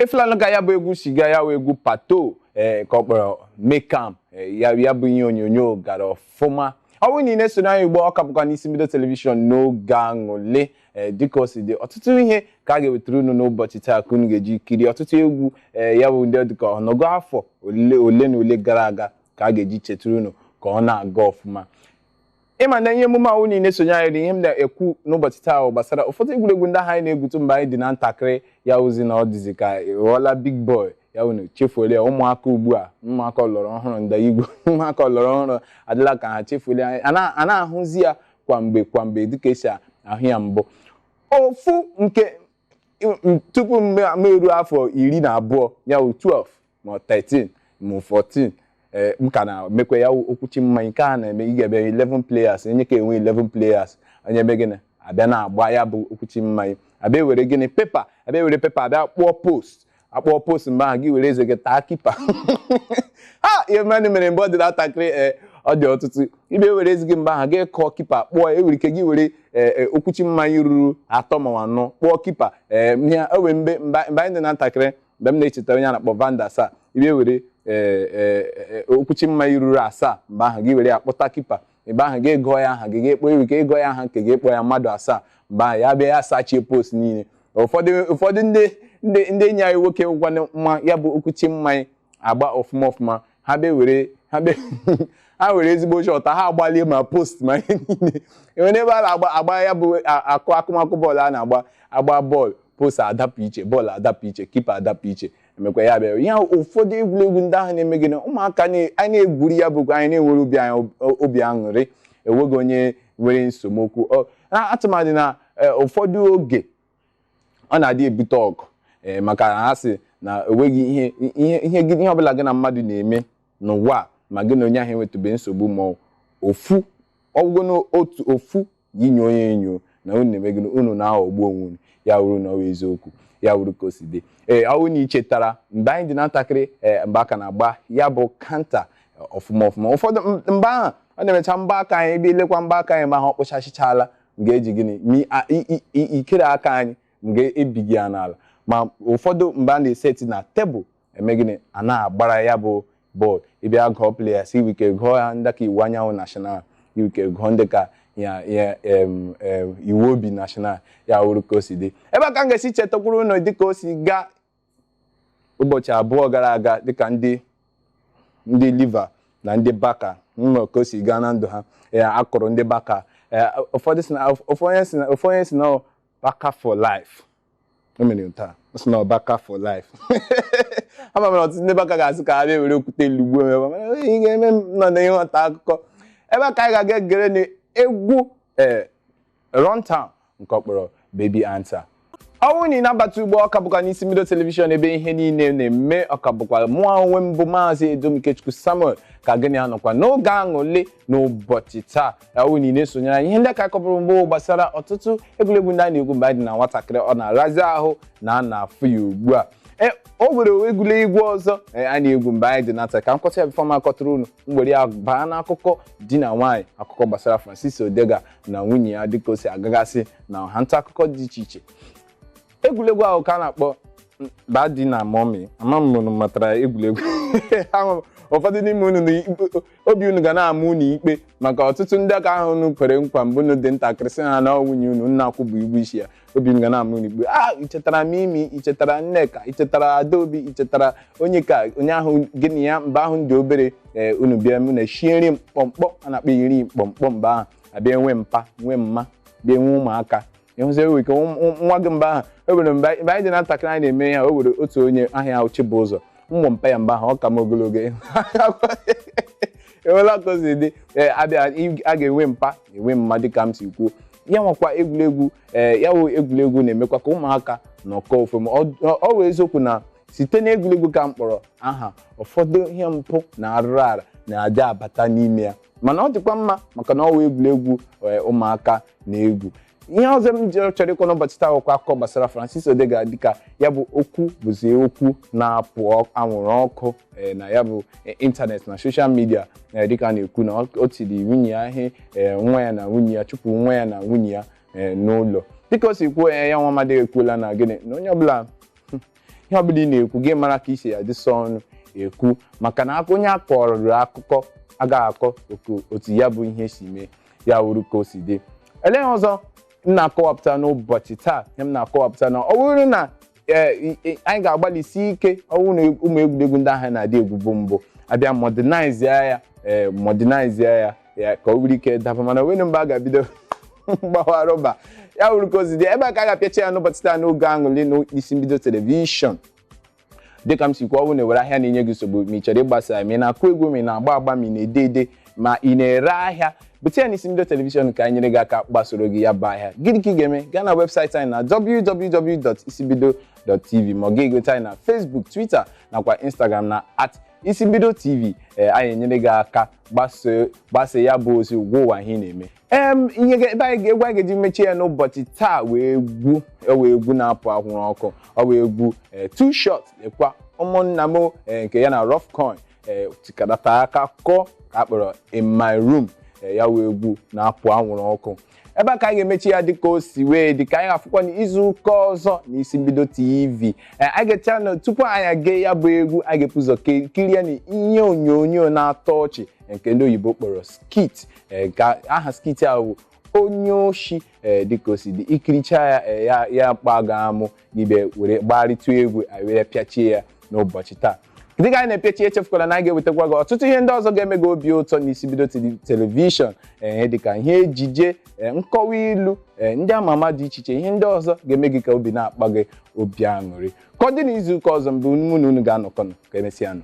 efela ga ya bụ egwu siga ya egwu pato ka ọ kpọrọ Mekam ya bụ ihe onyonyo gara ọfụma ọwụ niile so na Igbo ọka bụkwa n'isi mbido telivishọn n'oge aṅụle dịka o si dị ọtụtụ ihe ka a ga-ewetara unu n'ụbọchị taa ka unu ga-eji kiri ọtụtụ egwu ya bụ ndị dịka ọnọgọ afọ ole na ole gara aga ka a ga-eji chetara unu ka ọ na-aga ọfụma ịma na ihe emume ahụ niile sonye anyị ihe m na-ekwu n'ụbọchị taa gbasara ụfọdụ egwuregwu ndị ahụ anyị na-egwutu mgbe anyị dị na ntakịrị ya ozi na ọ dịzi ka ghọọla big boy ya unu chefuola ụmụaka ugbu a ụmụaka ọlọrọ ọhụrụ ndị Igbo ụmụaka ọlọrọ ọhụrụ adịla ka ha chefuola a na-ahụzi ya kwamgbe dịka esi ahụ ya mbụ ofu nke tupu m eruo afọ 12 ya 12 ma 13 ma 14 m ka na-emekwa ya okwuchi mmanya nke a na-eme ị ga-ebe 11 players onye ka enwe 11 players onye ebe gịnị abịa na-agba ya bụ okwuchi mmanya abịa were gịnị pepa abịa were pepa abịa akpọọ post mgbe ahụ gị were eze gị taa kipa ha ihe mmadụ mere mgbe ọ dị ntakịrị ọ dị ọtụtụ ibe were ezi gị mgbe ahụ gị kọọ kipa kpọọ ewere ike gị were okwuchi mmanya ruru 3 ma 4 kpọọ kipa owe mgbe anyị dị na ntakịrị mgbe m na-echeta onye a na-akpọ Van der Sar ibe were okwuchi mmanya ruru 7 mgbe ahụ gị were akpọta kipa mgbe ahụ gị gụọ ya aha gị ga-ekpọ ewe ike ịgọ ya aha nke ga-ekpọ ya mmadụ 7 mgbe ahụ ya bịa ya sachie post niile ụfọdụ ndị enyi anyị nwoke ngwa mma ya bụ okwuchi mmanya agba ọfụma ha were ezigbo shọt ha agbalie ma post ma ihe niile enwere ebe a na-agba ya bụ akụmakụ bọọlụ a na-agba bọọlụ post adapụ iche bọọlụ adapụ iche kipa adapụ iche emekwa ya bịa ihe ụfọdụ egwuregwu ndị ahụ na-eme gị na ụmụaka anyị na-egwuri ya bụ anyị na-enwere obi aṅụrị enweghị onye nwere nsogbu atụmadị na ụfọdụ oge ọ na-adị ebute ọgụ maka na ha sị na enweghị ihe ọbụla gị na mmadụ na-eme n'ụwa ma gị na onye ahụ enwetụbe nsogbu ma ofu otu ofu yinye onye enyo na unu na-emegị unu na-aghọgbu onwe unu ya wuru na ọwa eziokwu ya wuru ka o si dị ọwụ na ichetara mgbe anyị dị na ntakịrị mgbe aka na-agba ya bụ kanta ọfụma ụfọdụ mgbe ahụ ọ na-emecha mgba aka anyị ebe ilekwa mgba aka anyị ma ha ọkpụchachichala ga-eji gịnị ikere aka anyị mgbe ebighị ya n'ala ma ụfọdụ mgbe a na-eseti na tebụl eme gịnị a na-agbara ya bụ bọọlụ ịbịa gụọ players iwike gụọ ya ndị ka iwu anyanwụ national iwike gụọ ndị ka iwu obi national ya wuru ka o si dị ebe a ka m ga-esi chetakwuru ụlọ dịka o si gaa ụbọchị abụọ gara aga dịka ndị liva na ndị baka ụlọ ka o si gaa na ndụ ha akụrụ ndị baka ụfọdụ si na baka for life taa si na baka for life ama mere ọtụtụ ndị baka ga-asị ka ha bịa were okwute elugbo ị ga-eme nọ na ịghọta akụkọ ebe a ka anyị ga-aga gere na egwu Runtown nke ọkpọrọ Baby Answer ọnwụ na ị na-abata ugbo ọka bụkwa n'isi mbido telivishọn ebe ihe niile na-eme ọka bụkwa mụọ onwe m bụ Maazị Edomikechukwu Samuel ka gịnị anọkwa n'oge aṅụle n'ụbọchị taa ọnwụ na ị na-esonyere anyị ihe ndị ka akọpụrụ mbụ gbasara ọtụtụ egwuregwu ndị a na-egwu mgbe anyị dị na nwatakịrị ọ na-arazi ahụ na a na-afụ ya ugbu a o nwere egwuregwu ọzọ a na-egwu mgbe anyị dị nata ka m kọta ya bifọ m akọtara unu mgbere ya baa n'akụkọ di na nwaanyị akụkọ gbasara Francis Odega na nwunye ya dịka o si agagasị na ọha nta akụkọ dị iche iche egwuregwu ahụ ka a na-akpọ Daddy na Mommy ama m matara egwuregwu ụfọdụ n'ime unu obi unu ga na-ama unu ikpe maka ọtụtụ ndị aka ahụ unu kwere nkwa mbụ unu dị ntakịrị sị ha na nwunye unu nna akwụbụ igbu isi ya obi unu ga na-ama unu ikpe ichetara Mimi ichetara Nneka ichetara Adaobi ichetara onye ahụ gịnị ya mgbe ahụ ndị obere unu bịa m na-eshie nri mkpọmkpọ a na-akpọ iri mkpọmkpọ mgbe ahụ abịa enwe mpa nwee mma bịa enwe ụmụaka ịhụzi ewe ike nwa gị mgbe ahụ o were mgbe anyị dị na ntakịrị anyị na-eme ya o were otu onye ahịa ahụ Chibụzọ mmụ mpa ya mgbe ahụ ọ ka m ogologo enwela ka o si dị abịa a ga-enwe mpa enwe mma dịka m si kwuo ya nwekwa egwuregwu ya wụ egwuregwu na-emekwa ka ụmụaka nọkọ ofema ọ wee eziokwu na site na egwuregwu ka m kpọrọ aha ụfọdụ ihe mpụ na arụrụ ala na-adị abata n'ime ya mana ọ dịkwa mma maka na ọ wụ egwuregwu ụmụaka na egwu ihe ọzọ m chọrọ ịkọ n'ụbọchị taa ọkwa akụkọ gbasara Francis Odega dịka ya bụ okwu bụzi okwu na-apụ anwụrụ ọkụ na ya bụ ịntanetị na soshal midia dịka a na-ekwu na o tiri nwunye ya ihe nwa ya na nwunye ya chụpụ nwa ya na nwunye ya n'ụlọ dịka o si kwuo ya nwa amadịghị ekwuola na gịnị na onye ọbụla ihe ọbụla ị na-ekwu gị mara ka isi adịsọ ọnụ ekwu maka na onye akọrọ akụkọ agaghị akọ otu ya bụ ihe si mee ya wuru ka o si dị. Ele ọzọ m na-akọwapụta n'ụbọchị taa m na-akọwapụta na ọ bụrụ na anyị ga-agbalịsi ike ọwụ na ụmụ egwuregwu ndị ahụ na-adị egwu bụ mbụ abịa modernize ya ka o nwere ike daba mana onwe mgbe a ga-ebido mgbawa rọba ya wuru ka o si dị ebe a ka a ga-apịacha ya n'ụbọchị taa n'oge aṅụrị n'isi mbido telivishọn. Dịka m si kwuo ọwụ na-ewere ahịa na-enye gị nsogbu ma ị chọrọ ịgbasa ma ị na-akụ egwu ma ị na-agba agba ma ị na-ede ede ma ị na-ere ahịa bute ya n'isi mbido telivishọn ka anyị nyere gị aka gbasoro gị ya bụ ahịa. Gịnị ka ị ga-eme? Gaa na webụsaịtị anyị na www.isibido.tv ma ọ ga-egote anyị na Facebook, Twitter nakwa Instagram na @isibidotv. Anyị enyere gị aka gbasoo ya bụ ozi gwa ụwa ihe ị na-eme. Ebe anyị ga-eji mechie ya n'ụbọchị taa wee egwu na-apụ anwụrụ ọkụ ọ wee egwu Too Short lekwa ụmụnna m nke ya na Rough Coin tikadata aka kọọ ka akpọrọ In My Room ya wee egwu na-apụ anwụrụ ọkụ. Ebe a ka anyị ga-emechi ya dịka o si wee dị ka anyị ga-afụkwa n'izu ụka ọzọ n'isi mbido TV. Anyị ga-echa na tupu anyị aga ya bụ egwu anyị ga-epu ụzọ kirie na ihe onyonyo na-atọ ọchị nke ndị oyibo kpọrọ skit. Ka aha skit ahụ onye oshi dịka o si dị ikiricha ya kpaga amụ ibe were gbarịtụ egwu anyị were pịachie ya n'ụbọchị taa. Dịka anyị na-epechi echefukwala na anyị ga-ewetakwa gị ọtụtụ ihe ndị ọzọ ga-eme gị obi ụtọ n'isi bido telivishọn dịka ihe ejije nkọwa ilu ndị ama ama dị iche iche ihe ndị ọzọ ga-eme gị ka obi na-akpa gị obi aṅụrị. Ka ọ dị n'izu ụka ọzọ mbụ mụ na unu ga-anọkọ ka emesịa nụ.